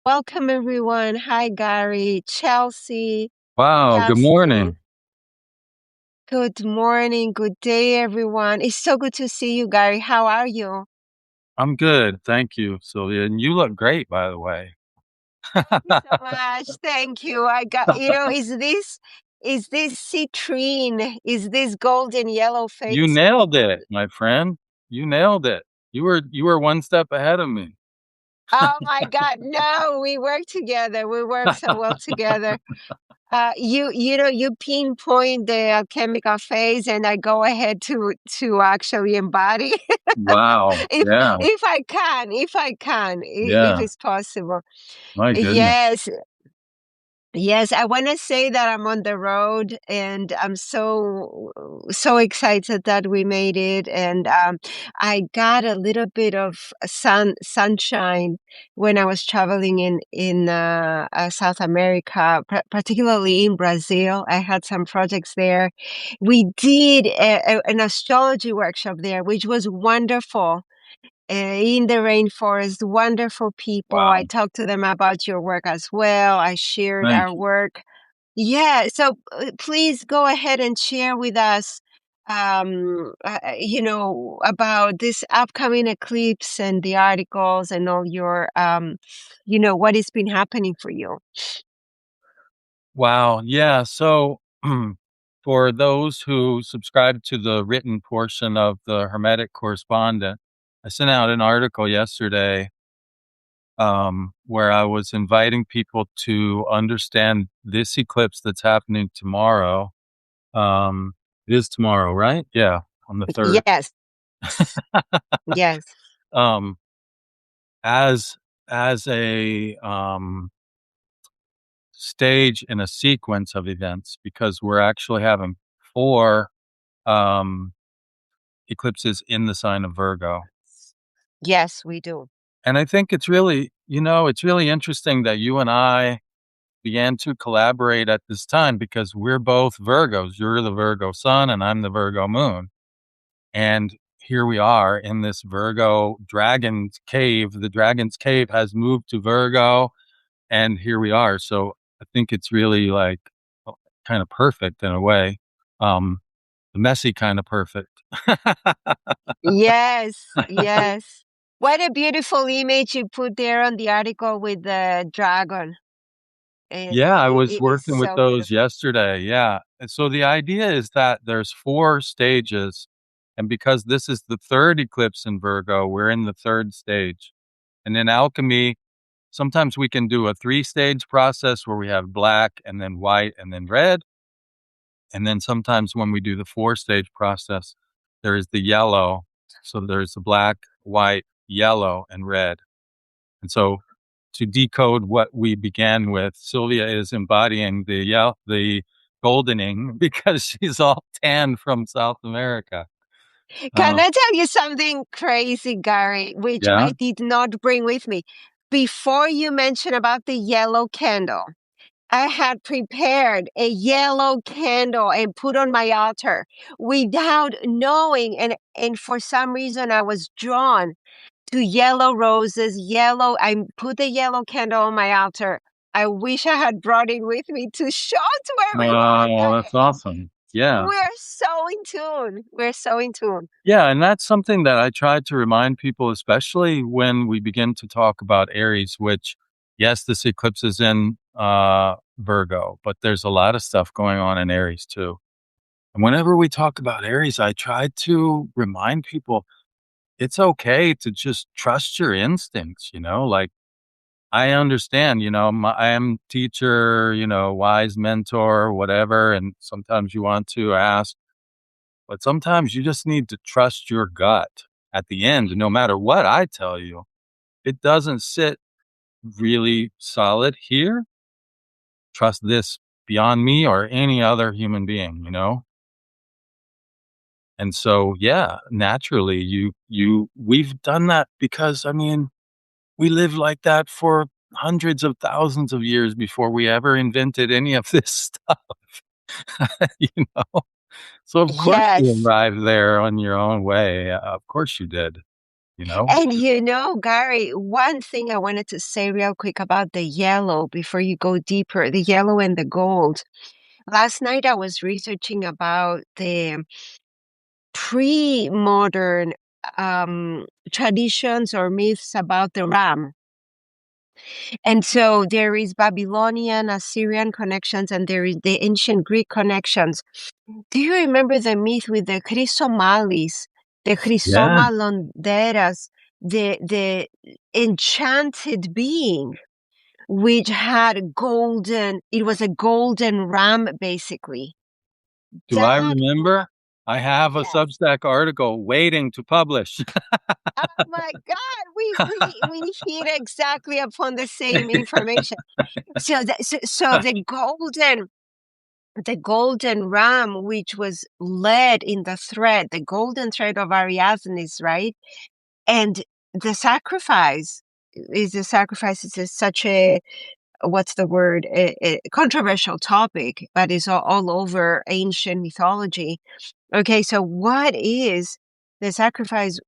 Welcome, everyone. Hi, Gary, Chelsea, Wow, good Justin. morning. Good morning, good day, everyone. It's so good to see you, Gary. How are you? I'm good. Thank you, Sylvia. And you look great, by the way. Thank you so much. Thank you. I got, is this citrine? Is this golden yellow You face? nailed it, my friend. You nailed it. You were one step ahead of me. Oh my God. No, we work together. We work so well together. You pinpoint the chemical phase, and I go ahead to actually embody Wow. if Yeah. if Yeah. it's possible. My goodness. Yes, yes, I want to say that I'm on the road and I'm so excited that we made it. And I got a little bit of sunshine when I was traveling in South America, particularly in Brazil. I had some projects there. We did an astrology workshop there, which was wonderful. In the rainforest, wonderful people. I Wow. talked to them about your work as well. I shared Thank our you. work. Yeah, so please go ahead and share with us, about this upcoming eclipse and the articles and all your, what has been happening for you. Wow. Yeah. So, for those who subscribe to the written portion of the Hermetic Correspondent, I sent out an article yesterday where I was inviting people to understand this eclipse that's happening tomorrow. It is tomorrow, right? Yeah, on the 3rd. Yes, yes, Um, as as a stage in a sequence of events, because we're actually having four um, eclipses in the sign of Virgo. yes, we do. And I think it's really interesting that you and I began to collaborate at this time because we're both Virgos. You're the Virgo sun and I'm the Virgo moon. And here we are in this Virgo dragon's cave. The dragon's cave has moved to Virgo, and here we are. So I think it's really like kind of perfect in a way. Um, messy kind of perfect. Yes, yes. What a beautiful image you put there on the article with the dragon. Yeah, I was It is working with so those beautiful. yesterday. Yeah. And so the idea is that there's four stages. And because this is the third eclipse in Virgo, we're in the third stage. And in alchemy, sometimes we can do a three-stage process where we have black and then white and then red. And then sometimes when we do the four-stage process, there is the yellow. So there's the black, white, yellow, and red. And so to decode what we began with, Sylvia is embodying the goldening because she's all tan from South America. Can Uh, I tell you something crazy, Gary, which yeah. I did not bring with me? Before you mentioned about the yellow candle, I had prepared a yellow candle and put on my altar without knowing. And for some reason, I was drawn to yellow roses, yellow. I put the yellow candle on my altar. I wish I had brought it with me to show to everyone. Oh, that's awesome. Yeah. We're so in tune. We're so in tune. Yeah. And that's something that I try to remind people, especially when we begin to talk about Aries, which, yes, this eclipse is in Virgo, but there's a lot of stuff going on in Aries too. And whenever we talk about Aries, I try to remind people it's okay to just trust your instincts, like I understand, I am teacher, wise mentor, whatever. And sometimes you want to ask, but sometimes you just need to trust your gut at the end, no matter what I tell you. It doesn't sit really solid here. Trust this beyond me or any other human being. And so, yeah, naturally we've done that because, I mean, we lived like that for hundreds of thousands of years before we ever invented any of this stuff, you know? So of course you Yes. arrived there on your own way. Of course you did. you know? And Gary, one thing I wanted to say real quick about the yellow before you go deeper, the yellow and the gold. Last night I was researching about the pre-modern traditions or myths about the ram. And so there is Babylonian, Assyrian connections, and there is the ancient Greek connections. Do you remember the myth with the Chrysomalis, the Yeah. Chrysomalonderas, the enchanted being, which had it was a golden ram, basically. Do I That, remember? I have a yes. Substack article waiting to publish. Oh my God, we hit exactly upon the same information. So the golden ram, which was led in the golden thread of Ariadne's, right? And the sacrifice is such a, what's the word, a controversial topic, but it's all over ancient mythology. Okay, so what is the sacrifice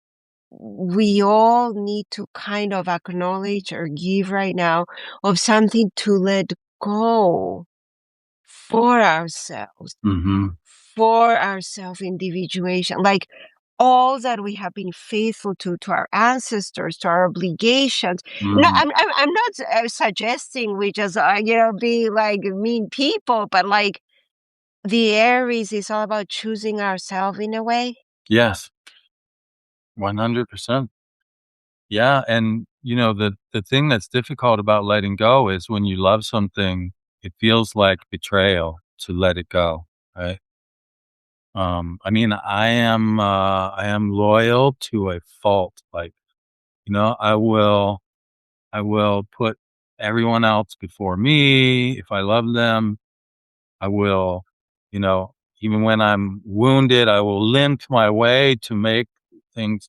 we all need to kind of acknowledge or give right now of something to let go for ourselves, Mhm. for our self-individuation, like all that we have been faithful to our ancestors, to our obligations. No, Mm. I'm not suggesting we just be like mean people, but like the Aries is all about choosing ourselves in a way. Yes, 100%. Yeah, and, the thing that's difficult about letting go is when you love something, it feels like betrayal to let it go, right? I mean, I am loyal to a fault, like, I will put everyone else before me if I love them. I will, you know, even when I'm wounded, I will limp my way to make things,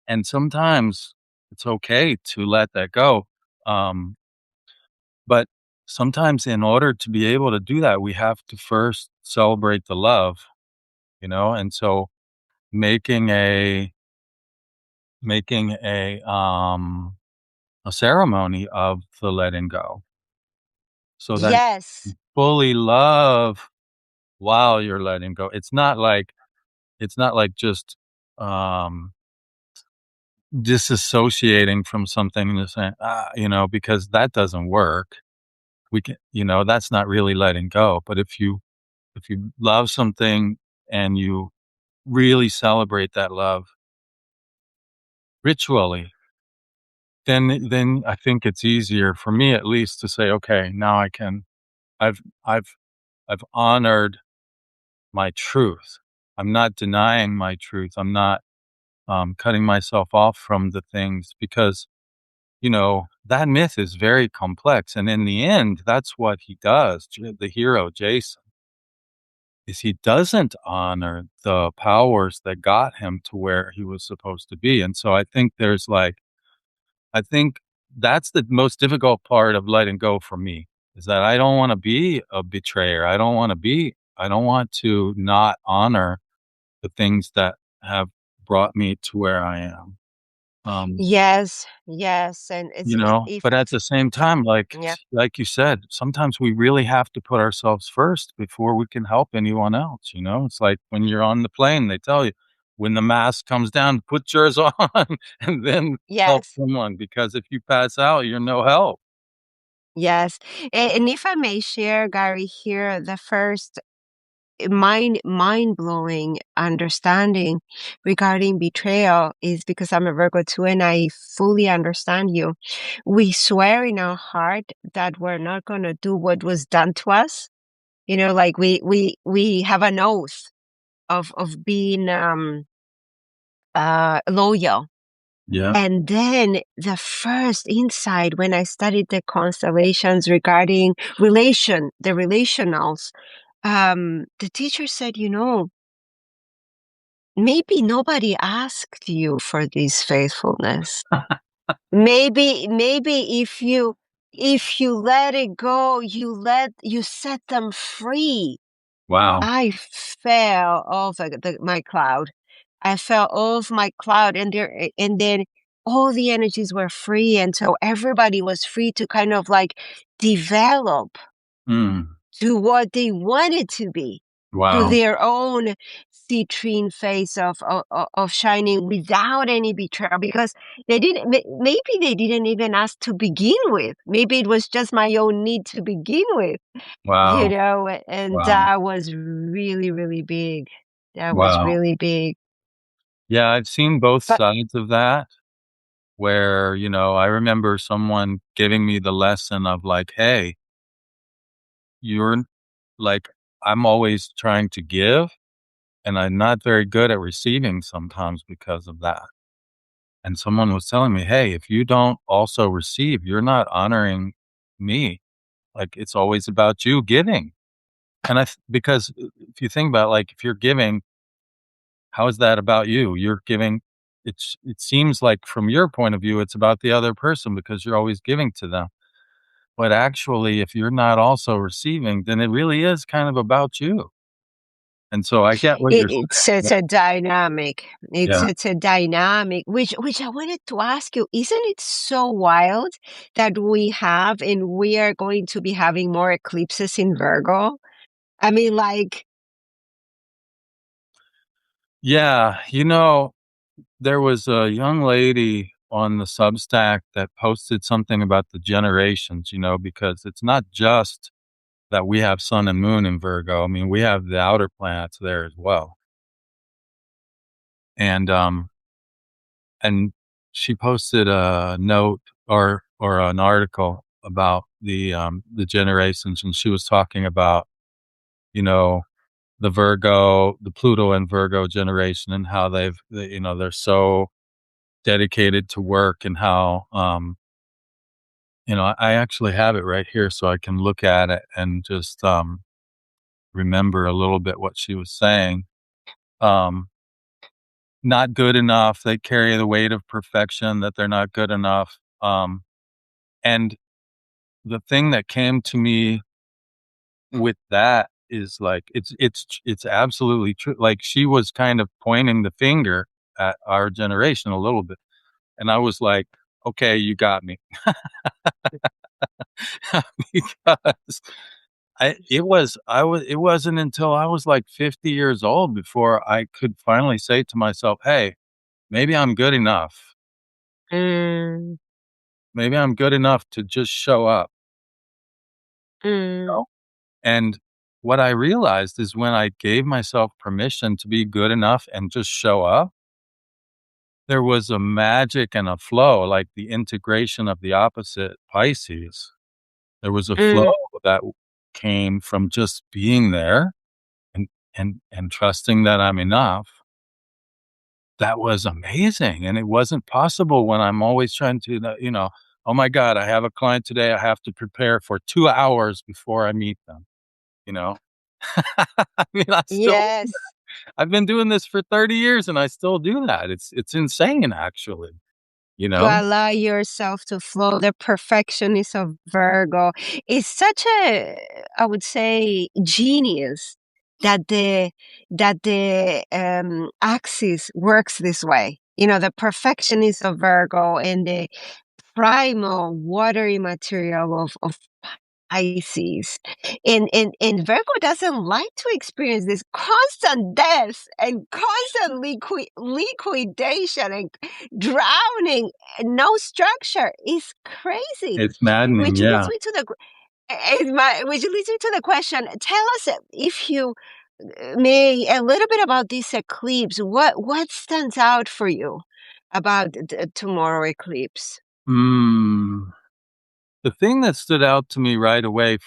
and sometimes it's okay to let that go. Um, but sometimes in order to be able to do that, we have to first celebrate the love, and so making a making a ceremony of the letting go so that you Yes. fully love while you're letting go. It's not like just um disassociating from something and just saying, because that doesn't work. That's not really letting go. But if you love something and you really celebrate that love ritually, then I think it's easier for me at least to say, okay, now I've I've I've honored my truth. I'm not denying my truth. I'm not cutting myself off from the things because that myth is very complex. And in the end, that's what he does. The hero, Jason, is he doesn't honor the powers that got him to where he was supposed to be. And so I think that's the most difficult part of letting go for me is that I don't want to be a betrayer. I don't want to not honor the things that have brought me to where I am. Um, Yes, yes, and if but at the same time, like yeah, like you said, sometimes we really have to put ourselves first before we can help anyone else, It's like when you're on the plane, they tell you, when the mask comes down, put yours on and then help yes, someone because if you pass out, you're no help. yes. And if I may share, Gary, here the first mind blowing understanding regarding betrayal is because I'm a Virgo too, and I fully understand you. We swear in our heart that we're not going to do what was done to us. Like we have an oath of being loyal. Yeah. And then the first insight when I studied the constellations regarding the relationals, the teacher said, maybe nobody asked you for this faithfulness. Maybe if you let it go, you set them free. Wow. I fell off my cloud. I felt all of my cloud, and then all the energies were free, and so everybody was free to kind of like develop Mm. to what they wanted to be, to Wow. their own citrine face of shining without any betrayal, because they didn't maybe they didn't even ask to begin with. Maybe it was just my own need to begin with, Wow. and Wow. that was really, really big. That was Wow. really big. Yeah, I've seen both But sides of that where, I remember someone giving me the lesson of like, "Hey, you're like, I'm always trying to give, and I'm not very good at receiving sometimes because of that." And someone was telling me, "Hey, if you don't also receive, you're not honoring me. Like, it's always about you giving." And because if you think about, like, if you're giving, how is that about you? You're giving, it seems like from your point of view, it's about the other person because you're always giving to them. But actually, if you're not also receiving, then it really is kind of about you. And so I get what you're it's saying. it's a dynamic. Yeah. It's a dynamic, which I wanted to ask you, isn't it so wild that we have and we are going to be having more eclipses in Virgo? I mean, like, Yeah. There was a young lady on the Substack that posted something about the generations, because it's not just that we have sun and moon in Virgo. I mean, we have the outer planets there as well. And and she posted a note or an article about the generations, and she was talking about, you know, the Pluto and Virgo generation, and how they're so dedicated to work, and how I actually have it right here so I can look at it and just remember a little bit what she was saying. Um Not good enough. They carry the weight of perfection, that they're not good enough. And the thing that came to me with that is like it's absolutely true. Like, she was kind of pointing the finger at our generation a little bit, and I was like, "Okay, you got me." Because it wasn't until I was like 50 years old before I could finally say to myself, "Hey, maybe I'm good enough. mm, Maybe I'm good enough to just show up." You mm, know? And what I realized is when I gave myself permission to be good enough and just show up, there was a magic and a flow, like the integration of the opposite Pisces. There was a flow mm. that came from just being there and and trusting that I'm enough. That was amazing, and it wasn't possible when I'm always trying to, "Oh my god, I have a client today, I have to prepare for 2 hours before I meet them," you know? I mean, Yes. I've been doing this for 30 years and I still do that. It's insane actually, you To know? allow yourself to flow, the perfectionist of Virgo is such a, I would say, genius that the axis works this way. The perfectionist of Virgo and the primal watery material of Pisces. And Virgo doesn't like to experience this constant death and constant liquidation and drowning, and no structure. Is crazy. It's maddening, Which leads yeah. me to the which leads me to the question. Tell us, if you may, a little bit about this eclipse. What stands out for you about the tomorrow eclipse? Mm. The thing that stood out to me right away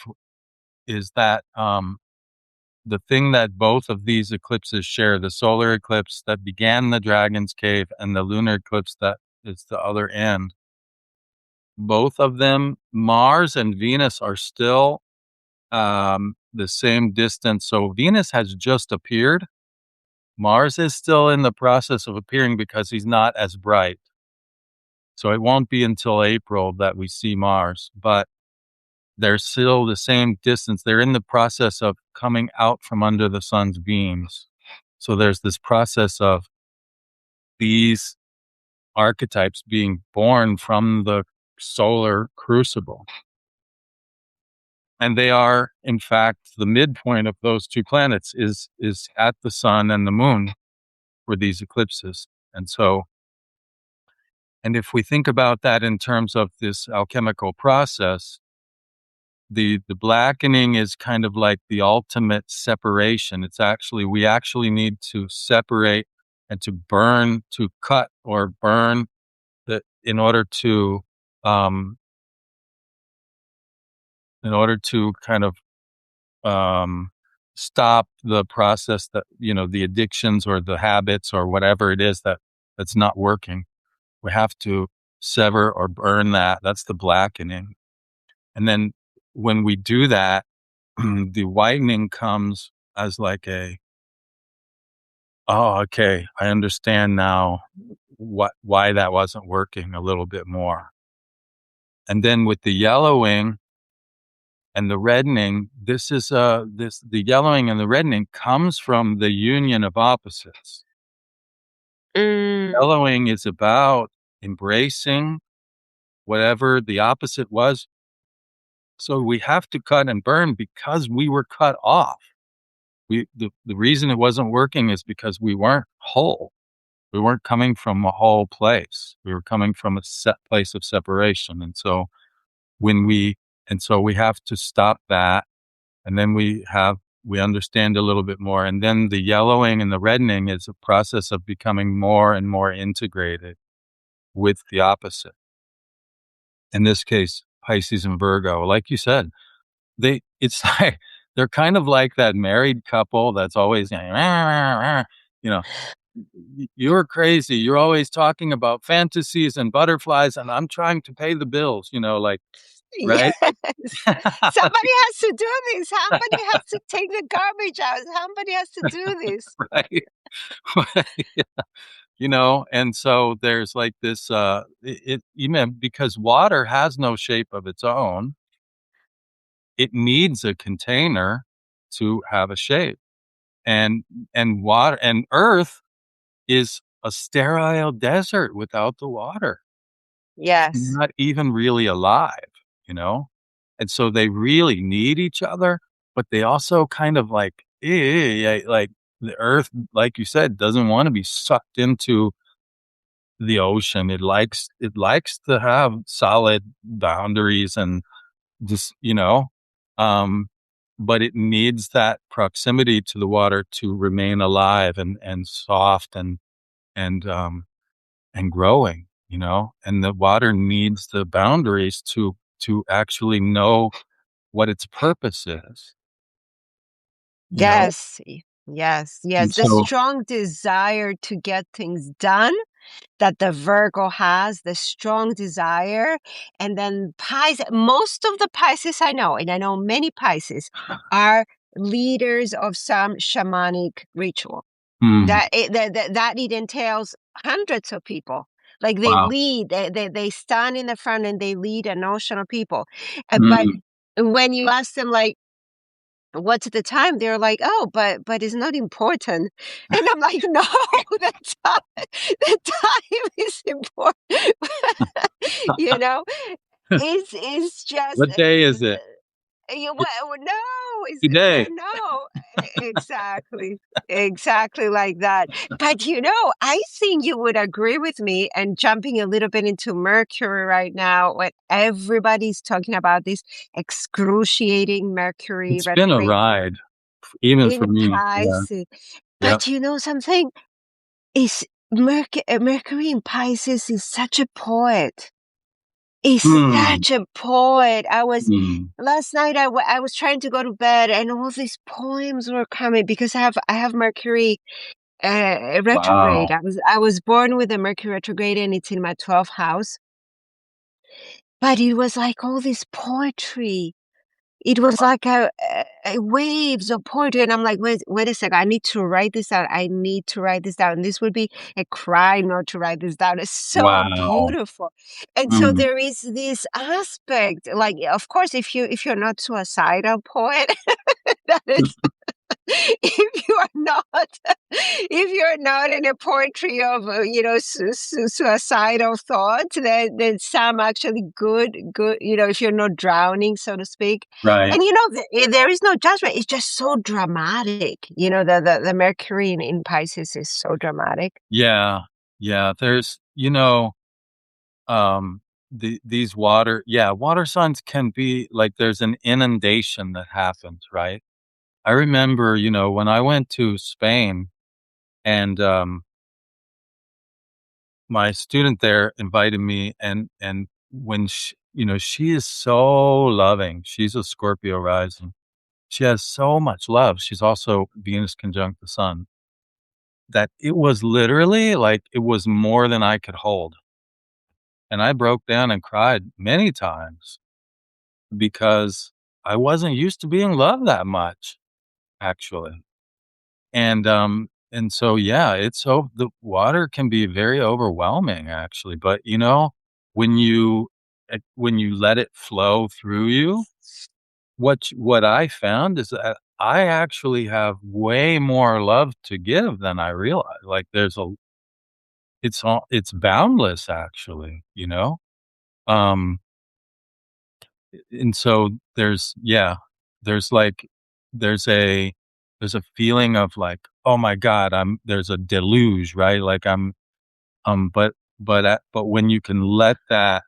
is that, the thing that both of these eclipses share, the solar eclipse that began the Dragon's Cave and the lunar eclipse that is the other end, both of them, Mars and Venus are still, the same distance. So Venus has just appeared. Mars is still in the process of appearing because he's not as bright. So it won't be until April that we see Mars, but they're still the same distance. They're in the process of coming out from under the sun's beams. So there's this process of these archetypes being born from the solar crucible. And they are, in fact, the midpoint of those two planets is at the sun and the moon for these eclipses. And so, and if we think about that in terms of this alchemical process, the blackening is kind of like the ultimate separation. It's actually, we actually need to separate and to burn, to cut or burn that um, in order to kind of um, stop the process that, the addictions or the habits or whatever it is that's not working. We have to sever or burn that. That's the blackening. And then when we do that, the whitening comes as like oh, okay, I understand now why that wasn't working a little bit more. And then with the yellowing and the reddening, the yellowing and the reddening comes from the union of opposites. Mm. Yellowing is about embracing whatever the opposite was. So we have to cut and burn because we were cut off. The reason it wasn't working is because we weren't whole. We weren't coming from a whole place. We were coming from a set place of separation. And so when we we have to stop that, and then we understand a little bit more. And then the yellowing and the reddening is a process of becoming more and more integrated with the opposite. In this case, Pisces and Virgo. Like you said, it's like they're kind of like that married couple that's always going, "Rah, rah, rah," you know, you're crazy. You're always talking about fantasies and butterflies, and I'm trying to pay the bills, like, right? Yes. Somebody has to do this. Somebody has to take the garbage out. Somebody has to do this. Right. And so there's like this, because water has no shape of its own, it needs a container to have a shape. And water and earth is a sterile desert without the water. Yes. Not even really alive, you know? And so they really need each other, but they also kind of like the earth, like you said, doesn't want to be sucked into the ocean. It likes to have solid boundaries and just, um, but it needs that proximity to the water to remain alive and soft and and growing, and the water needs the boundaries to actually know what its purpose is, you know? Yes. Yes. And Yes. The so strong desire to get things done that the Virgo has, the strong desire. And then Pisces, most of the Pisces I know, and I know many Pisces, are leaders of some shamanic ritual. mm, That it entails hundreds of people. Like they wow. lead, they stand in the front and they lead a notion of people. But Mm. when you ask them, like, what's the time? They're like, oh, but it's not important. And I'm like, no, the time, the time is important. you know, it's just What day is it? no, Today. no, exactly, exactly like that. But I think you would agree with me. And jumping a little bit into Mercury right now, when everybody's talking about this excruciating Mercury It's been a retrograde ride, even for in me. Yeah. Pisces. Yep. But something is Mercury in Pisces is such a poet. He's Mm, such a poet. I was mm. last night. I was trying to go to bed, and all these poems were coming because I have Mercury retrograde. Wow. I was born with a Mercury retrograde, and it's in my 12th house. But it was like all this poetry. It was like a waves of poetry, and I'm like, wait a second, I need to write this out. I need to write this down. This would be a crime not to write this down. It's so Wow. beautiful, and so Mm. there is this aspect. Like, of course, if you're not suicidal poet, that is. if you are not if you're not in a poetry of suicidal thoughts, then some actually good, if you're not drowning, so to speak. Right. And there is no judgment. It's just so dramatic. The Mercury in Pisces is so dramatic. Yeah. Yeah. There's, um, these water signs can be like there's an inundation that happens, right? I remember, when I went to Spain and, my student there invited me and when she is so loving. She's a Scorpio rising. She has so much love. She's also Venus conjunct the sun that it was literally like it was more than I could hold. And I broke down and cried many times because I wasn't used to being loved that much, actually. And so, yeah, the water can be very overwhelming actually, but, when you let it flow through you, what I found is that I actually have way more love to give than I realize. Like, it's boundless actually, Um, and so there's like there's a there's a feeling of like, "Oh my god, there's a deluge," right? Like, but when you can let that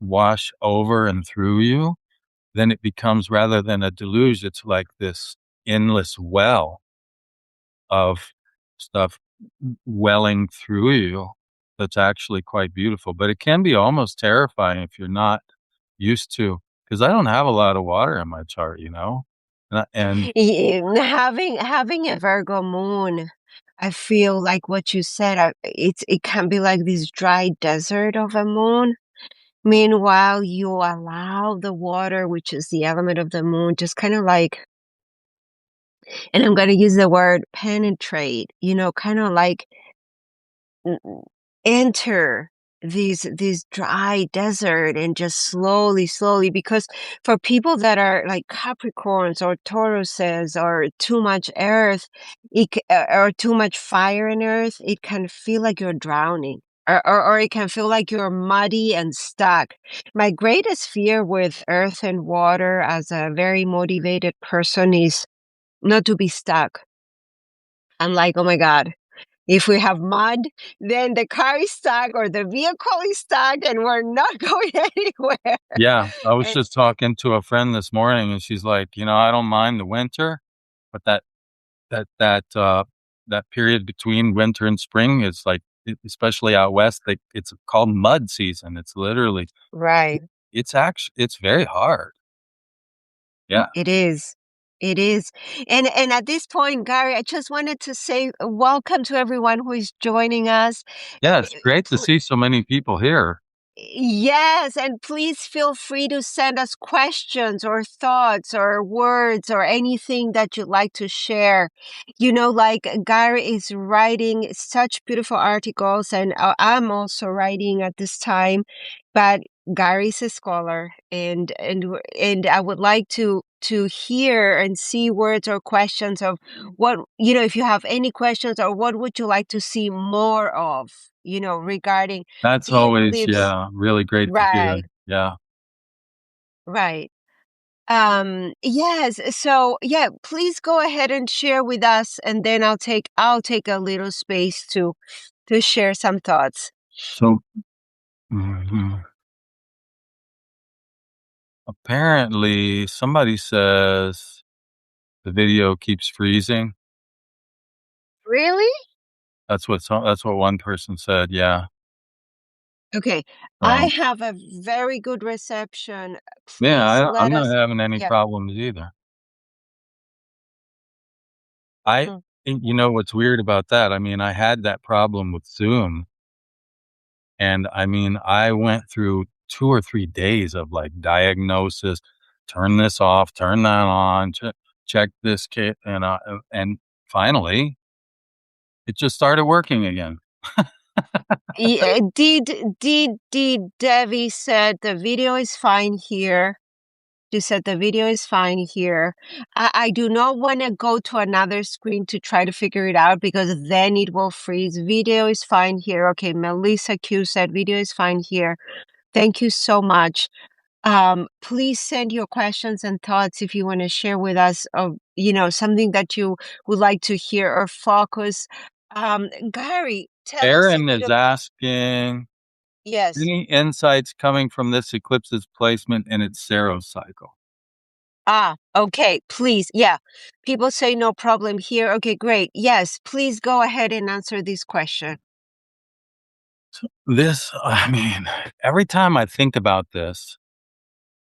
wash over and through you, then it becomes rather than a deluge, it's like this endless well of stuff welling through you that's actually quite beautiful, but it can be almost terrifying if you're not used to, because I don't have a lot of water in my chart, and Having a Virgo moon, I feel like what you said, it can be like this dry desert of a moon. Meanwhile, you allow the water, which is the element of the moon, just kind of like, and I'm going to use the word penetrate, kind of like n- enter these dry desert and just slowly, because for people that are like Capricorns or Tauruses or too much earth, or too much fire in earth, it can feel like you're drowning. Or it can feel like you're muddy and stuck. My greatest fear with earth and water as a very motivated person is not to be stuck. I'm like, oh my God, if we have mud, then the car is stuck or the vehicle is stuck and we're not going anywhere. yeah, I was And just talking to a friend this morning, and she's like, "I don't mind the winter, but that that, uh, that period between winter and spring is like, especially out west, it's called mud season. It's literally right. it's very hard." Yeah. It is. It is. And at this point, Gary, I just wanted to say welcome to everyone who is joining us. Yeah, it's great to see so many people here. Yes, and please feel free to send us questions or thoughts or words or anything that you'd like to share. Like Gary is writing such beautiful articles, and I'm also writing at this time, but Gary's a scholar, and I would like to hear and see words or questions of what, if you have any questions, or what would you like to see more of, regarding That's the always, eclipse. yeah, really great to hear. Right, Yeah. right. Yes. So yeah, please go ahead and share with us, and then I'll take a little space to share some thoughts. So, mhm. Apparently, somebody says the video keeps freezing. Really? That's what one person said, yeah. Okay. I So, have a very good reception. yeah, Please I'm let not us. having any Yeah. problems either. I Mm. You know what's weird about that? I mean, I had that problem with Zoom, and I mean, I went through 2 or 3 days of, like, diagnosis, turn this off, turn that on, check this kit, and finally, it just started working again. Yeah, did Debbie said the video is fine here? You said the video is fine here. I do not want to go to another screen to try to figure it out because then it will freeze. Video is fine here. Okay, Melissa Q said video is fine here. Thank you so much. Please send your questions and thoughts if you want to share with us of, something that you would like to hear or focus. Gary, tell us a Aaron is little. asking, Yes. any insights coming from this eclipse's placement in its Saros cycle? Okay, please. Yeah. People say no problem here. Okay, great. Yes, please go ahead and answer this question. I mean, every time I think about this,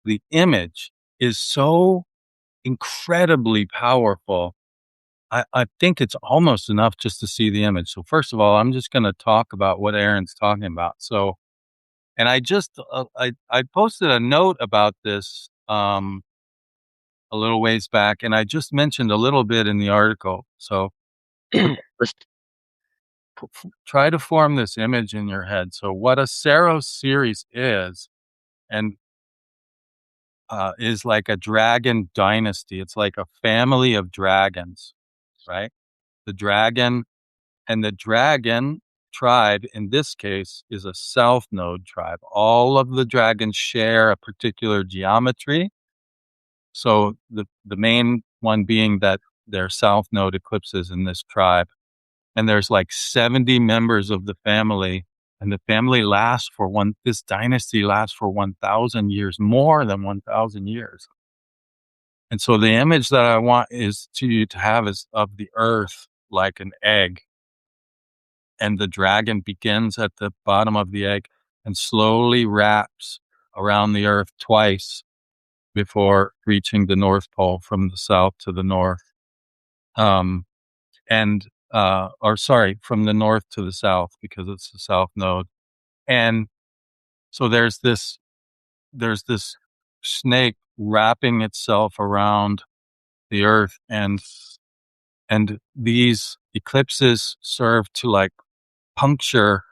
the image is so incredibly powerful. I think it's almost enough just to see the image. So first of all, I'm just going to talk about what Aaron's talking about. So, and I just, I posted a note about this, a little ways back, and I just mentioned a little bit in the article. So try to form this image in your head. So what a Saros series and is like a dragon dynasty. It's like a family of dragons, right? The dragon and the dragon tribe in this case is a south node tribe. All of the dragons share a particular geometry. So the main one being that they're south node eclipses in this tribe. And there's like 70 members of the family, and the family lasts for this dynasty lasts for 1,000 years, more than 1,000 years. And so the image that I want is to have is of the earth like an egg, and the dragon begins at the bottom of the egg and slowly wraps around the earth twice before reaching the North Pole from the south to the north. And or sorry, from the north to the south because it's the south node. And so there's this snake wrapping itself around the earth, and these eclipses serve to like puncture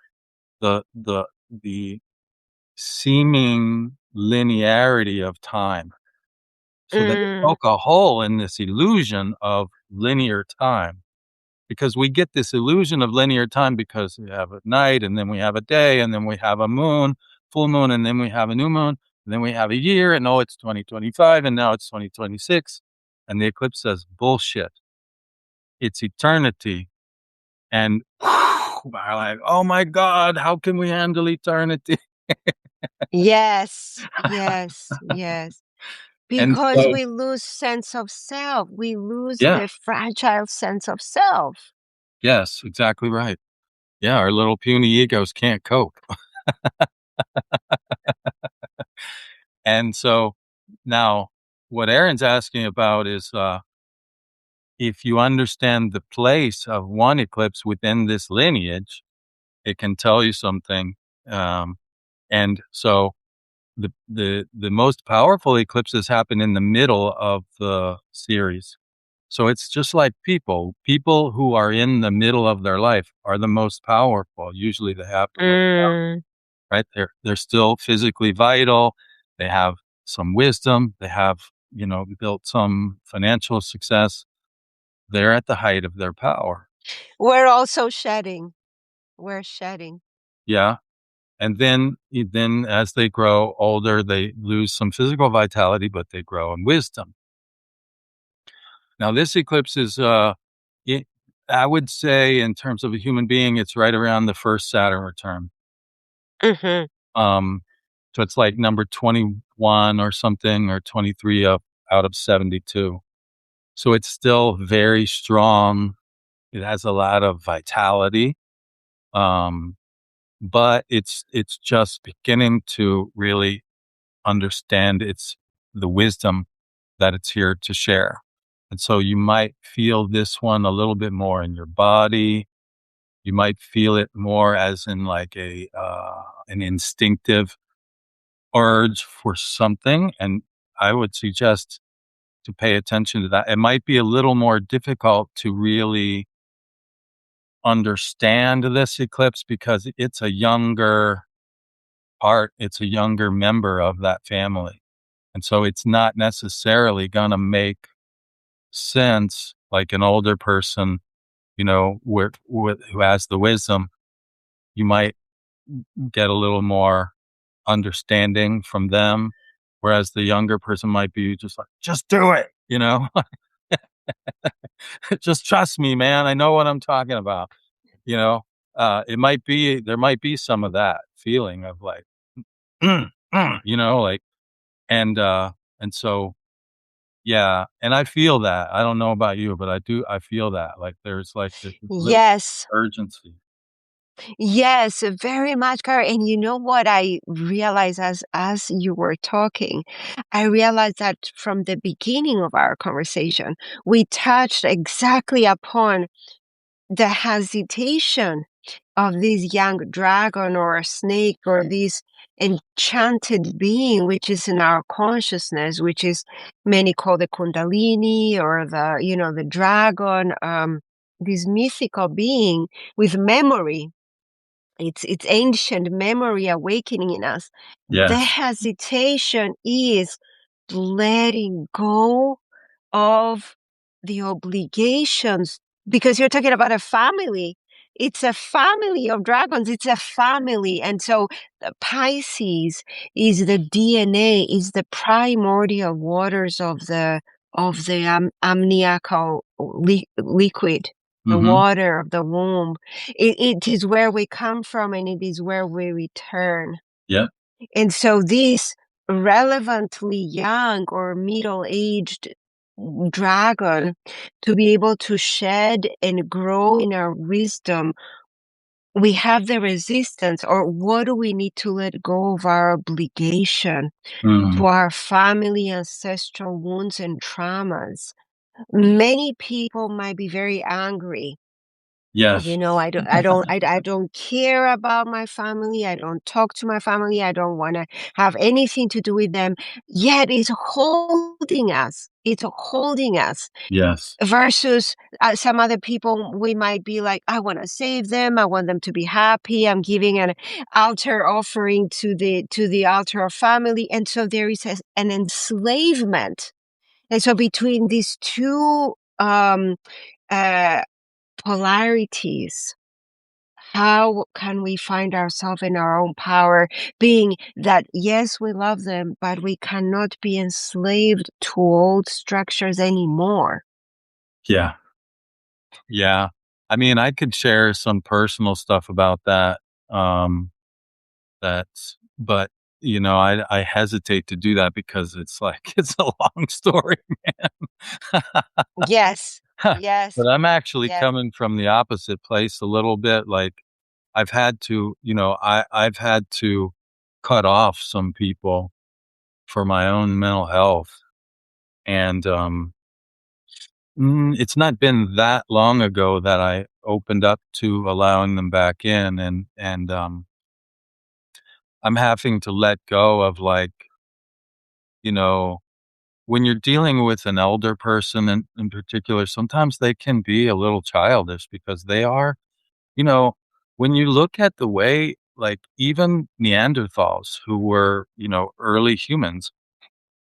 the seeming linearity of time. So they Mm, poke a hole in this illusion of linear time, because we get this illusion of linear time because we have a night and then we have a day and then we have a moon, full moon, and then we have a new moon, and then we have a year, and oh, it's 2025 and now it's 2026. And the eclipse says, bullshit. It's eternity. And we're like, oh my God, how can we handle eternity? yes, yes, yes. And Because so, we lose sense of self. We lose yeah, the fragile sense of self. yes, exactly right. Yeah, our little puny egos can't cope. And so now what Aaron's asking about is if you understand the place of one eclipse within this lineage, it can tell you something. Um, and so the most powerful eclipses happen in the middle of the series. So it's just like people. People who are in the middle of their life are the most powerful. Usually they have the most, Mm. right? They're still physically vital. They have some wisdom. They have, built some financial success. They're at the height of their power. We're also shedding. We're shedding. Yeah. And then as they grow older, they lose some physical vitality, but they grow in wisdom. Now, this eclipse is, it, I would say, in terms of a human being, it's right around the first Saturn return. Mhm. Um, so it's like number 21 or something, or 23 out of 72. So it's still very strong. It has a lot of vitality. Um, but it's just beginning to really understand the wisdom that it's here to share. And so you might feel this one a little bit more in your body. You might feel it more as in like an instinctive urge for something. And I would suggest to pay attention to that. It might be a little more difficult to really understand this eclipse because it's a younger member of that family. And so it's not necessarily gonna make sense like an older person, who has the wisdom, you might get a little more understanding from them, whereas the younger person might be just like, "Just do it," you know? "Just trust me, man. I know what I'm talking about." You know? There might be some of that feeling of like, "Mm, like and so yeah, and I feel that. I don't know about you, but I feel that, like, there's, like, this little Yes. urgency. Yes, very much, Gary. And you know what I realized as you were talking? I realized that from the beginning of our conversation, we touched exactly upon the hesitation of this young dragon or a snake or this enchanted being which is in our consciousness, which is many call the kundalini or the dragon, this mythical being with memory. It's ancient memory awakening in us. The Yes. hesitation is letting go of the obligations, because you're talking about a family. It's a family of dragons. It's a family. And so the Pisces is the DNA, is the primordial waters of the amniotic liquid, the Mhm. water of the womb. It is where we come from and it is where we return. Yep. And so this relevantly young or middle-aged dragon, to be able to shed and grow in our wisdom, we have the resistance, or what do we need to let go of our obligation Mhm. to our family, ancestral wounds and traumas? Many people might be very angry. Yes. I don't care about my family. I don't talk to my family. I don't want to have anything to do with them. Yet it's holding us. It's holding us Yes. versus some other people. We might be like, I want to save them. I want them to be happy. I'm giving an altar offering to the altar of family. And so there is an enslavement. And so between these two, uh, polarities, how can we find ourselves in our own power, being that, yes, we love them, but we cannot be enslaved to old structures anymore? Yeah. Yeah. I mean, I could share some personal stuff about that, that's but, I hesitate to do that because it's like, it's a long story, man. Yes, yes, But I'm actually yes. coming from the opposite place a little bit, like, I've had to cut off some people for my own mental health, and, it's not been that long ago that I opened up to allowing them back in, and I'm having to let go of, like, you know, when you're dealing with an elder person in particular, sometimes they can be a little childish because they are. You know, when you look at the way, like, even Neanderthals who were, early humans,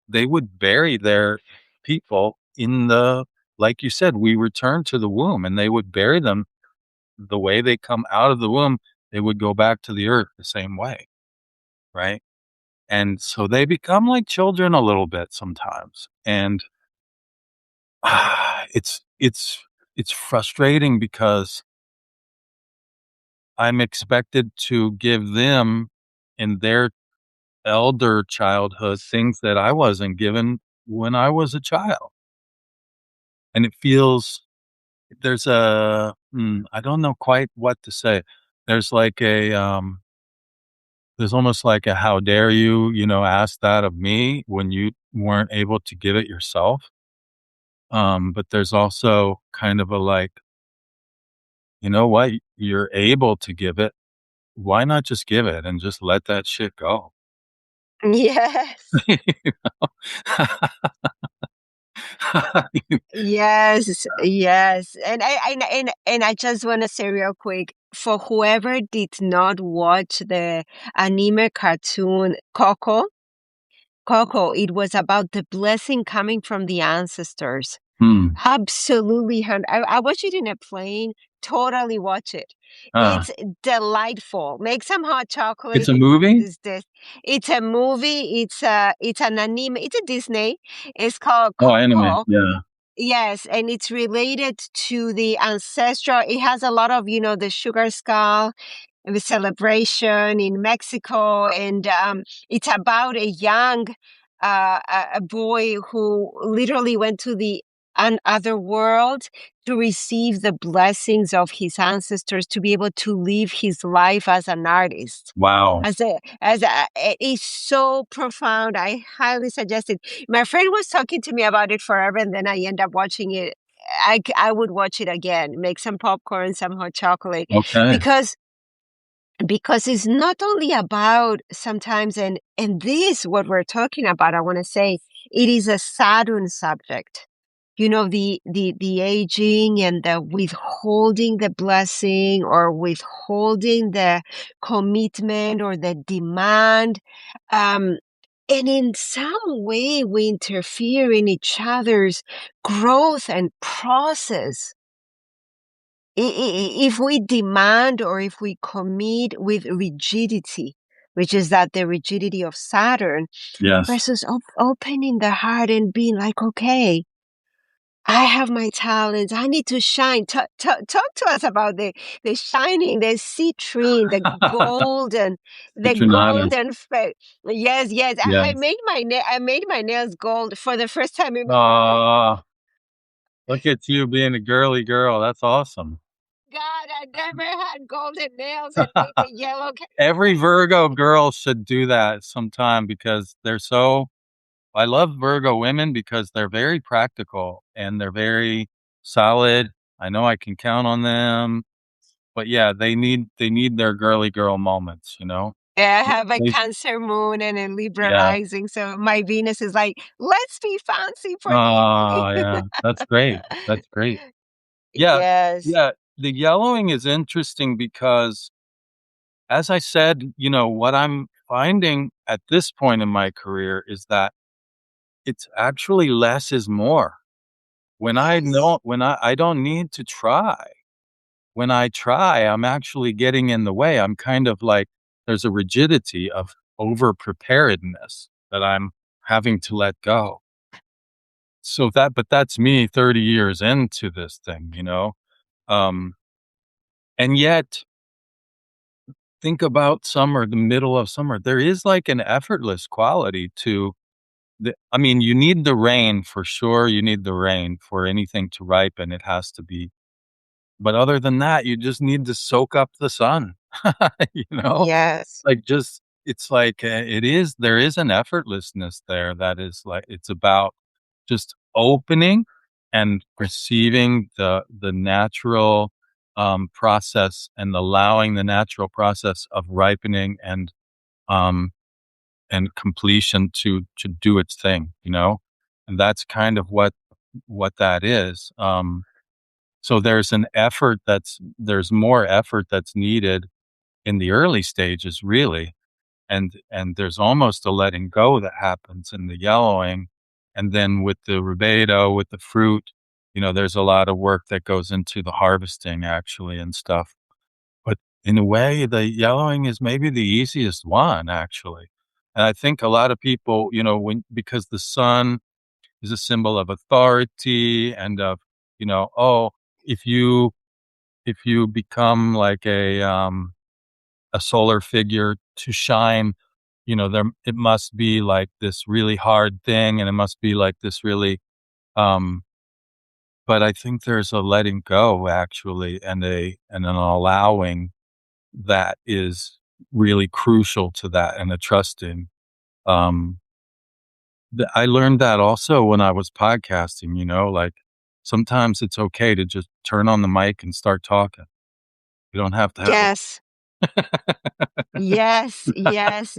they would bury their people in the like you said, we return to the womb, and they would bury them the way they come out of the womb, they would go back to the earth the same way, right? And so they become like children a little bit sometimes, and it's it's it's frustrating because I'm expected to give them in their elder childhood things that I wasn't given when I was a child. And it feels I don't know quite what to say. There's like there's almost like a how dare you, ask that of me when you weren't able to give it yourself. But there's also kind of a like, you know what? You're able to give it. Why not just give it and just let that shit go? Yes. You know? Yes, yes. And I just want to say real quick, for whoever did not watch the anime cartoon Coco, Coco, it was about the blessing coming from the ancestors. Hmm. Absolutely. I watched it in a plane. Totally watch it. Ah, It's delightful. Make some hot it's chocolate. a movie? Is this? It's a movie. It's an anime. It's a Disney. It's called Oh, anime. Coco. Yeah. Yes, and it's related to the ancestral. It has a lot of, the sugar skull, the celebration in Mexico, and it's about a young a boy who literally went to the other world to receive the blessings of his ancestors to be able to live his life as an artist. Wow. It is so profound. I highly suggest it. My friend was talking to me about it forever, and then I end up watching it. I would watch it again, make some popcorn, some hot chocolate, Okay. because it's not only about sometimes, and this what we're talking about, I want to say it is a Saturn subject. The aging and the withholding the blessing, or withholding the commitment or the demand. um and in some way we interfere in each other's growth and process. If we demand, or if we commit with rigidity, which is that the rigidity of Saturn, Yes. versus opening the heart and being like, okay, I have my talents. I need to shine. Talk to us about the shining, the citrine, the Citrinatus. golden. Yes, yes. I Yes. made I made my nails gold for the first time in my life. Ah, look at you being a girly girl. That's awesome. God, I never had golden nails and made the yellow. Every Virgo girl should do that sometime because they're so. I love Virgo women because they're very practical and they're very solid. I know I can count on them, but yeah, they need their girly girl moments, you know? Yeah, I have a They Cancer moon and a Libra Yeah. rising, so my Venus is like, let's be fancy for the evening. Oh, yeah. That's great. That's great. Yeah. Yes. Yeah. The yellowing is interesting because, as I said, what I'm finding at this point in my career is that it's actually less is more. Yes. When I don't need to try. When I try, I'm actually getting in the way. I'm kind of like there's a rigidity of over preparedness that I'm having to let go. But that's me 30 years into this thing. Um, and yet think about summer, the middle of summer. There is like an effortless quality to I mean, you need the rain for sure. You need the rain for anything to ripen. It has to be. But other than that, you just need to soak up the sun, you know? Yes. Like, just it's like, there is an effortlessness there that is like it's about just opening and receiving the natural, process and allowing the natural process of ripening um, and completion to do its thing? And that's kind of what that is. So there's more effort that's needed in the early stages, really, and there's almost a letting go that happens in the yellowing, and then with the rubedo, with the fruit, there's a lot of work that goes into the harvesting actually and stuff. But in a way, the yellowing is maybe the easiest one actually. And I think a lot of people, because the sun is a symbol of authority and of, oh, if you if you become like a solar figure to shine, there it must be like this really hard thing and it must be like this really um but I think there's a letting go actually and an allowing that is really crucial to that and a trusting. Um I learned that also when I was podcasting, like sometimes it's okay to just turn on the mic and start talking. You don't have to have Yes. Yes. Yes.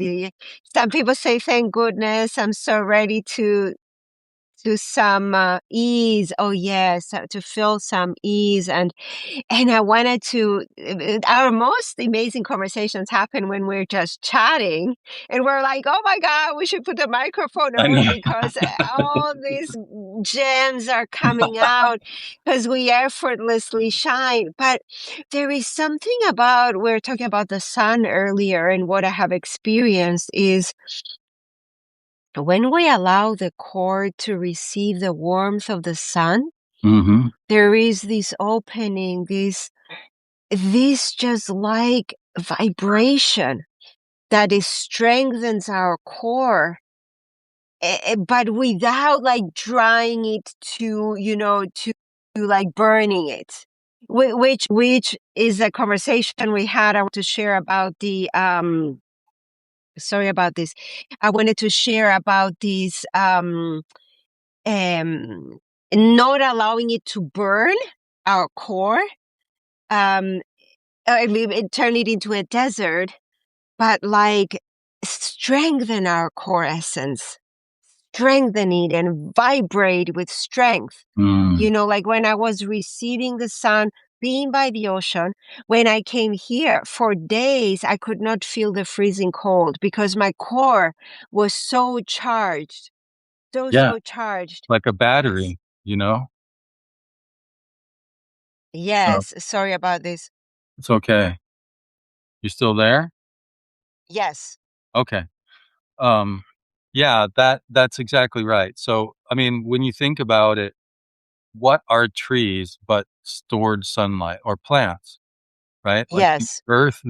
Some people say, thank goodness, I'm so ready to some ease. Oh yes, to feel some ease. And I wanted to, our most amazing conversations happen when we're just chatting and we're like, oh my God, we should put the microphone I on know. because all these gems are coming out because we effortlessly shine. But there is something about, we are talking about the sun earlier, and what I have experienced is when we allow the core to receive the warmth of the sun, Mhm. there is this opening, this just like vibration that is strengthens our core, but without like drying it to, to like burning it. Which is a conversation we had. I want to share about sorry about this. I wanted to share about this, um, not allowing it to burn our core. Um, I mean, it turn it into a desert, but like strengthen our core essence, strengthen it and vibrate with strength. Mm. Like when I was receiving the sun, being by the ocean, when I came here for days, I could not feel the freezing cold because my core was so charged, Yeah, so charged. like a It's, battery, you know? So, yes, sorry about this. it's okay. You still there? Yes, Okay. Um, yeah, that's exactly right. So, I mean, when you think about it, what are trees but stored sunlight or plants, right? Like the yes, earth,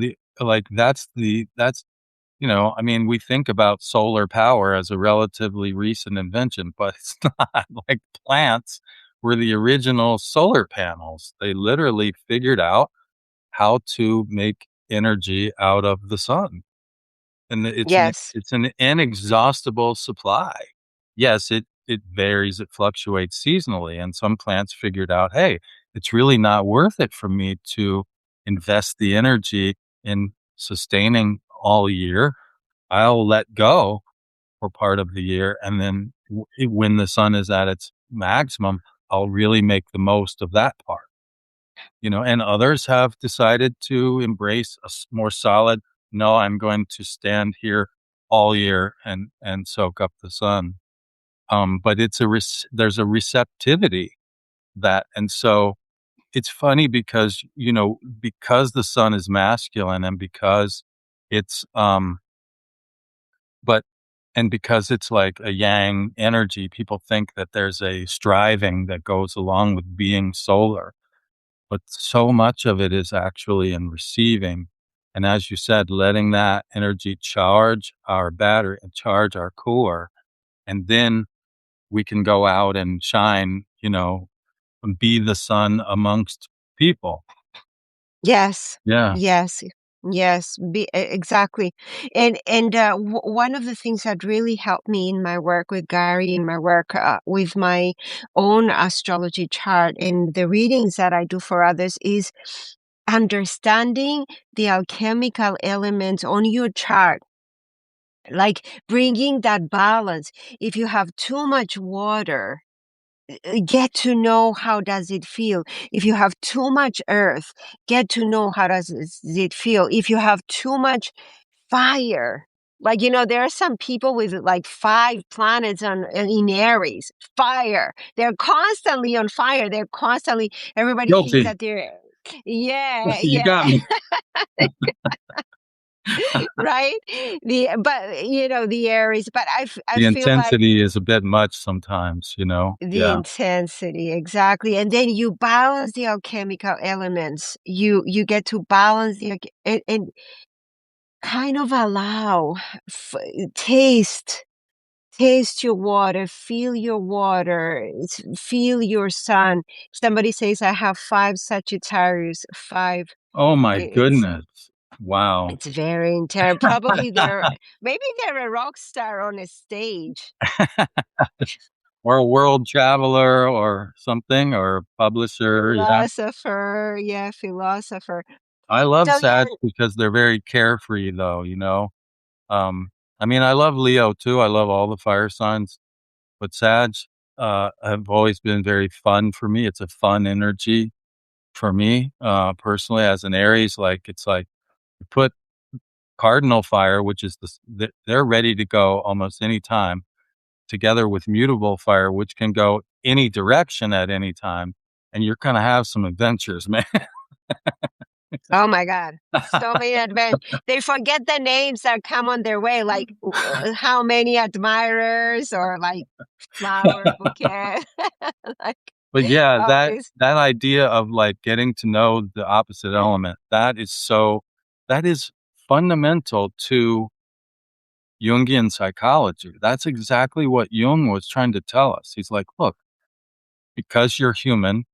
that's I mean, we think about solar power as a relatively recent invention, but it's not. Like plants were the original solar panels. They literally figured out how to make energy out of the sun. And yes, it's an inexhaustible supply. Yes, it varies, it fluctuates seasonally, and some plants figured out, "Hey, it's really not worth it for me to invest the energy in sustaining all year. I'll let go for part of the year, and then when the sun is at its maximum, I'll really make the most of that part." And others have decided to embrace a more solid, no, I'm going to stand here all year and soak up the sun. But there's a receptivity that, and so it's funny because, because the sun is masculine and because it's, but, and because it's like a yang energy, people think that there's a striving that goes along with being solar, but so much of it is actually in receiving. And as you said, letting that energy charge our battery and charge our core. And then we can go out and shine, and be the sun amongst people. yes, Yeah. yes, yes, exactly. And one of the things that really helped me in my work with Gary, in my work with my own astrology chart and the readings that I do for others is understanding the alchemical elements on your chart, like bringing that balance. If you have too much water, get to know how does it feel. If you have too much earth, get to know how does it feel. If you have too much fire, like there are some people with like 5 planets on in Aries, fire. They're constantly on fire. They're constantly, everybody thinks Guilty. that they're, yeah, You yeah. got me. Right, the Aries, but I The feel like intensity is a bit much sometimes, the Yeah. intensity, exactly. And then you balance the alchemical elements. You get to balance and kind of allow, f taste taste your water, feel your water, feel your sun. Somebody says, "I have 5 Sagittarius." 5. Oh my It's goodness. Wow. it's very intense. Probably maybe they're a rock star on a stage. Or a world traveler or something or a publisher, yeah. Philosopher, yeah, philosopher. I love So, yeah. Sag because they're very carefree though. Um, I mean, I love Leo too, I love all the fire signs, but Sag, have always been very fun for me. It's a fun energy for me, personally as an Aries. Like, it's like you put cardinal fire, which is they're ready to go almost any time, together with mutable fire, which can go any direction at any time, and you're gonna have some adventures, man. Oh my God. So many adventures. They forget the names that come on their way, like how many admirers or like flower bouquet. Like, But yeah, oh, that it's that idea of, like, getting to know the opposite element, that is fundamental to Jungian psychology. That's exactly what Jung was trying to tell us. He's like, "Look, because you're human,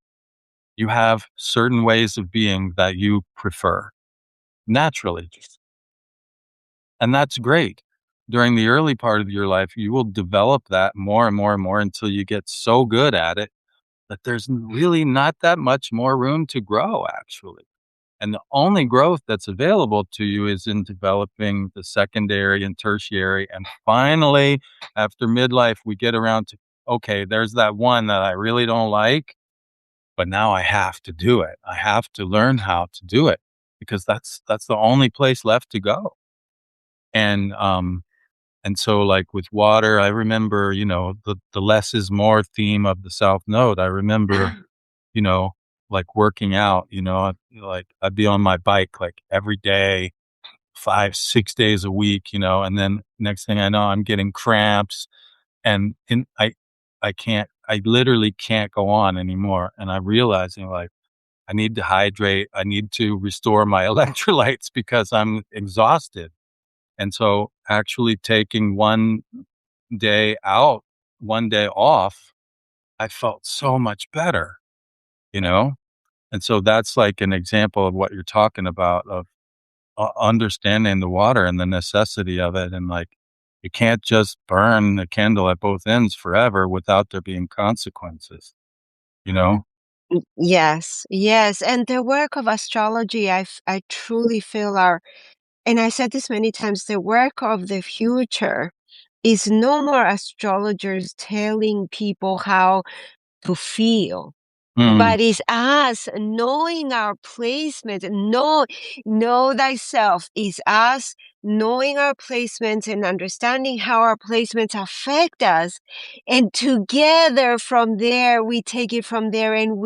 you have certain ways of being that you prefer naturally, and that's great. During the early part of your life, you will develop that more and more and more until you get so good at it that there's really not that much more room to grow, actually. And the only growth that's available to you is in developing the secondary and tertiary. And finally, after midlife, we get around to, okay, there's that one that I really don't like, but now I have to do it. I have to learn how to do it because that's the only place left to go. And and so, like, with water, I remember, the less is more theme of the South Node. I remember, you know, like, working out, like, I'd be on my bike, like, every day, 5, 6 days a week, and then next thing I know, I'm getting cramps, and I literally can't go on anymore, and I'm realizing, like, I need to hydrate, I need to restore my electrolytes because I'm exhausted, and so actually taking 1 day out, 1 day off, I felt so much better, you know? And so that's like an example of what you're talking about of understanding the water and the necessity of it. And like, you can't just burn the candle at both ends forever without there being consequences, you know? yes, yes. And the work of astrology, I truly feel and I said this many times, the work of the future is no more astrologers telling people how to feel. Mm, But it's us knowing our placement. Know thyself is us knowing our placements and understanding how our placements affect us. And together from there, we take it from there and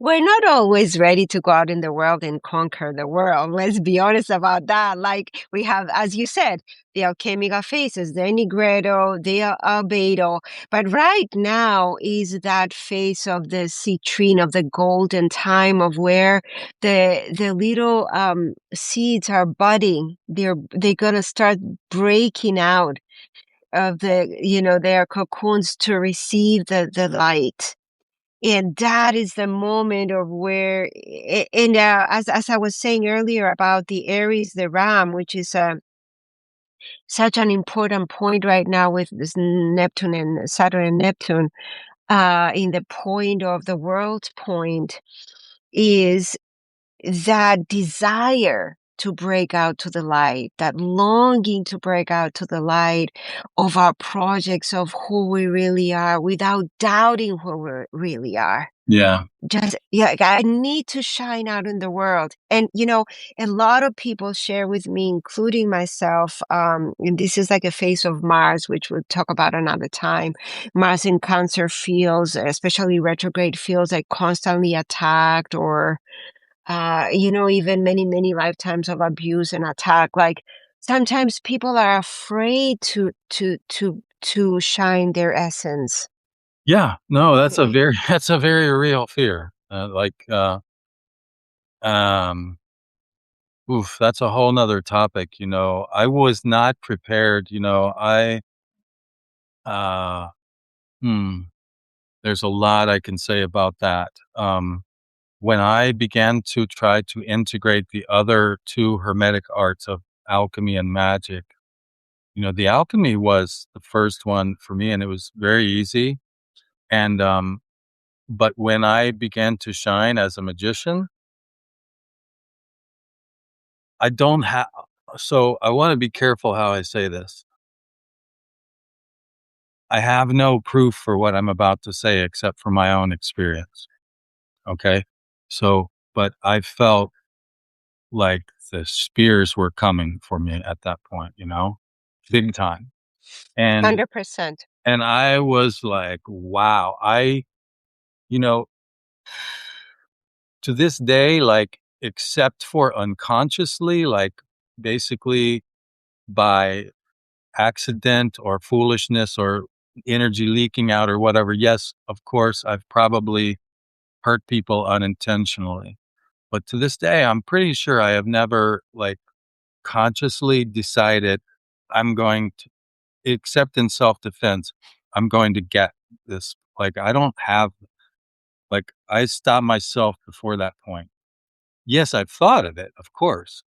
we're not always ready to go out in the world and conquer the world. Let's be honest about that. Like we have, as you said, the alchemical phases, the nigredo, the albedo. But right now is that phase of the citrine, of the golden time of where the little seeds are budding. They're gonna start breaking out of their cocoons to receive the light. And that is the moment of where, and as I was saying earlier about the Aries, the Ram, which is such an important point right now with this Neptune and Saturn and Neptune, in the point of the world point, is that desire to break out to the light, that longing to break out to the light of our projects, of who we really are, without doubting who we really are. yeah. Just, yeah, like, I need to shine out in the world. And, a lot of people share with me, including myself, and this is like a phase of Mars, which we'll talk about another time. Mars in Cancer feels, especially retrograde, feels like constantly attacked or, even many, many lifetimes of abuse and attack. Like sometimes people are afraid to shine their essence. Yeah. No, that's a Eh, very, that's a very real fear. Um, oof, that's a whole nother topic. I was not prepared. Uh, hmm, there's a lot I can say about that. When I began to try to integrate the other two hermetic arts of alchemy and magic, the alchemy was the first one for me and it was very easy. And, but when I began to shine as a magician, I don't have, so I want to be careful how I say this. I have no proof for what I'm about to say except for my own experience. Okay. So, but I felt like the spears were coming for me at that point, big time. And 100%. and I was like, wow, you know, to this day, like, except for unconsciously, like, basically by accident or foolishness or energy leaking out or whatever, yes, of course, I've probably hurt people unintentionally. But to this day, I'm pretty sure I have never, like, consciously decided I'm going to, except in self-defense, I'm going to get this. Like, I don't have, like, I stopped myself before that point. Yes, I've thought of it, of course,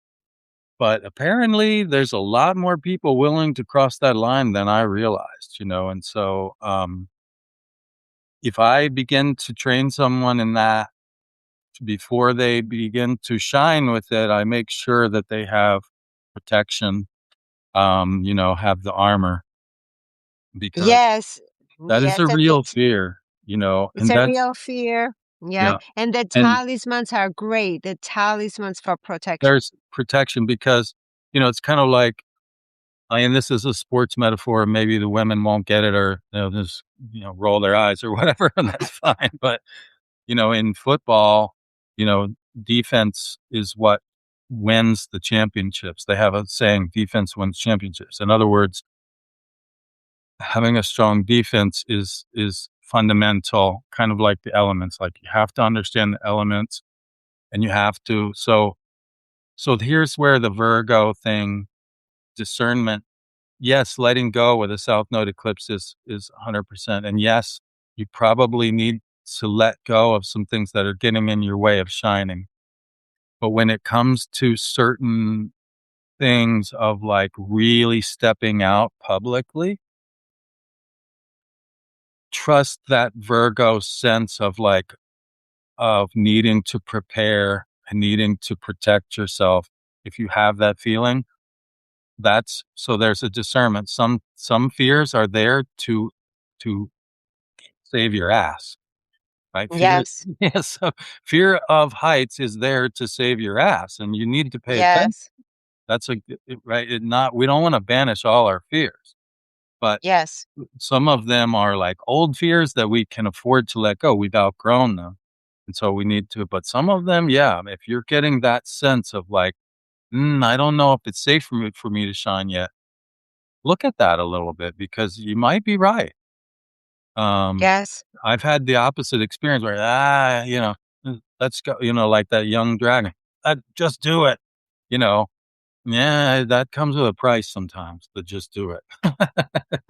but apparently there's a lot more people willing to cross that line than I realized. And so, if I begin to train someone in that before they begin to shine with it, I make sure that they have protection, have the armor because Yes. that is Yes, a and real fear, it's and a that's real fear. Yeah, yeah, and the and talismans are great. The talismans for protection. there's protection because, it's kind of like, I mean, this is a sports metaphor, maybe the women won't get it or they'll just, roll their eyes or whatever, and that's fine, but, in football, you know, defense is what wins the championships. They have a saying, "Defense wins championships." In other words, having a strong defense is fundamental, kind of like the elements. Like, you have to understand the elements, and you have to. So here's where the Virgo thing, discernment. Yes, letting go with a South Node eclipse is 100%. And yes, you probably need to let go of some things that are getting in your way of shining. But when it comes to certain things of, like, really stepping out publicly, trust that Virgo sense of, like, of needing to prepare and needing to protect yourself. If you have that feeling, that's so there's a discernment. Some fears are there to save your ass, right? Fear, Yes. yeah, so fear of heights is there to save your ass, and you need to pay attention. Yes. That's right. We don't want to banish all our fears, but Yes. some of them are like old fears that we can afford to let go. We've outgrown them. And so we need to, but some of them, yeah, if you're getting that sense of like, I don't know if it's safe for me to shine yet, look at that a little bit because you might be right. Um, Yes. I've had the opposite experience where, let's go, like that young dragon, just do it, you know, yeah, that comes with a price sometimes, but just do it.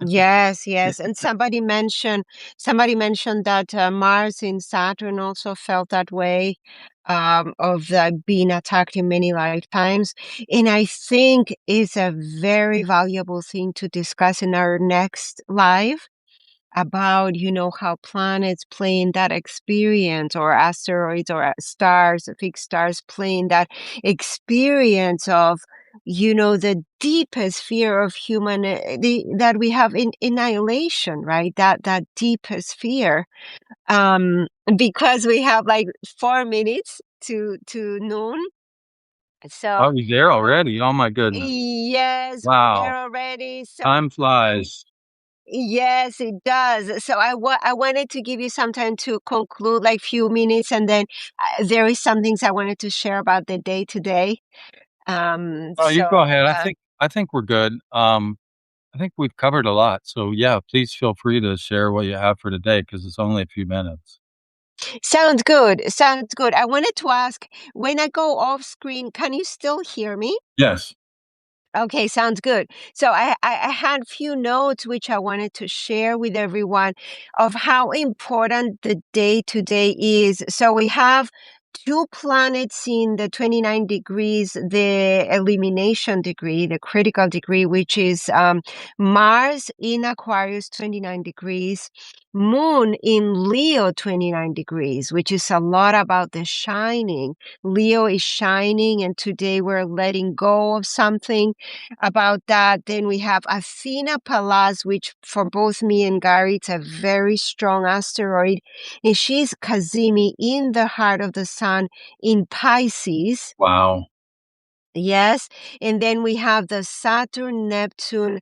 Yes, yes. And somebody mentioned that Mars in Saturn also felt that way, of being attacked in many lifetimes. And I think is a very valuable thing to discuss in our next live about, how planets playing that experience, or asteroids, or stars, fixed stars playing that experience of, the deepest fear of that we have in annihilation, right? That deepest fear. Um, because we have like 4 minutes to noon. So Oh, you're there already? Oh my goodness. yes, we're there Wow. already. So Time flies. yes, it does. So I wanted to give you some time to conclude, like few minutes, and then there is some things I wanted to share about the day today. Oh, you go So ahead. I think we're good. I think we've covered a lot. So yeah, please feel free to share what you have for today because it's only a few minutes. sounds good. Sounds good. I wanted to ask, when I go off screen, can you still hear me? Yes. Okay, sounds good. So I had few notes which I wanted to share with everyone of how important the day today is. So we have two planets in the 29 degrees, the elimination degree, the critical degree, which is Mars in Aquarius, 29 degrees, Moon in Leo, 29 degrees, which is a lot about the shining. Leo is shining, and today we're letting go of something about that. Then we have Athena Pallas, which for both me and Gary, it's a very strong asteroid. And she's Kazimi in the heart of the sun in Pisces. Wow. Yes. And then we have the Saturn, Neptune,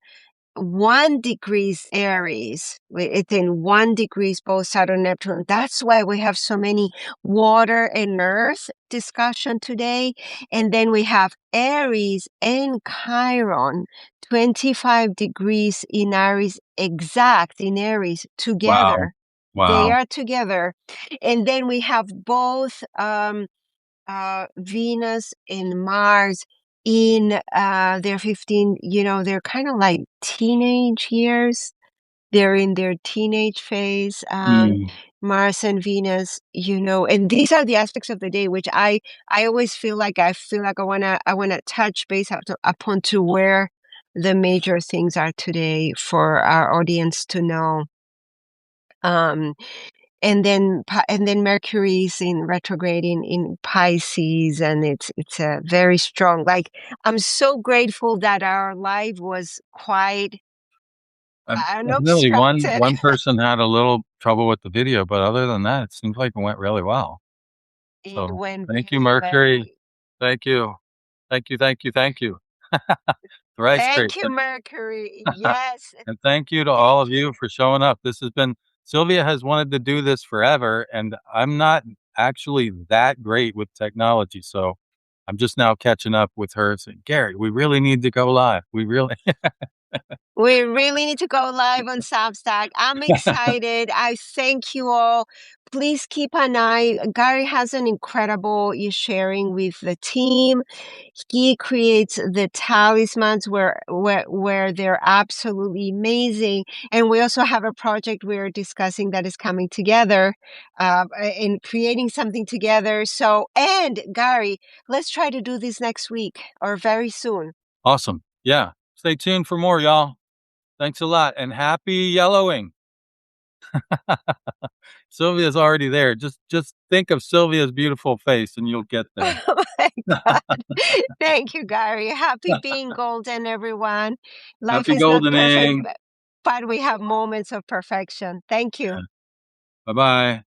1 degrees Aries. It's in 1 degrees, both Saturn, Neptune. That's why we have so many water and earth discussion today. And then we have Aries and Chiron, 25 degrees in Aries, exact in Aries Wow. together. They Wow. are together. And then we have both Venus and Mars in their 15, they're kind of like teenage years. They're in their teenage phase. Mm. Mars and Venus, and these are the aspects of the day which I always feel like I wanna touch base upon to where the major things are today for our audience to know. Um, and then Mercury is in retrograde in Pisces, and it's a very strong. Like, I'm so grateful that our life was quite Really, one unobstructed. one person had a little trouble with the video, but other than that, it seems like it went really well. It So, went thank you, very well. Mercury. Thank you. Thank you, thank you, thank you. Right straight. Thank you, Mercury. Yes, And thank you to all thank of you you. for showing up. This has been Sylvia has wanted to do this forever, and I'm not actually that great with technology, so I'm just now catching up with her saying, "Gary, we really need to go live. We really." We really need to go live on Substack. I'm excited. I thank you all. Please keep an eye. Gary has an incredible sharing with the team. He creates the talismans where they're absolutely amazing. And we also have a project we're discussing that is coming together, in creating something together. So, and Gary, let's try to do this next week or very soon. Awesome. Yeah. Stay tuned for more, y'all. Thanks a lot, and happy yellowing. Sylvia's already there. Just think of Sylvia's beautiful face and you'll get there. Oh my God. Thank you, Gary. Happy being golden, everyone. Life Happy is not perfect, goldening. but we have moments of perfection. Thank you. Bye-bye.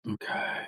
Okay.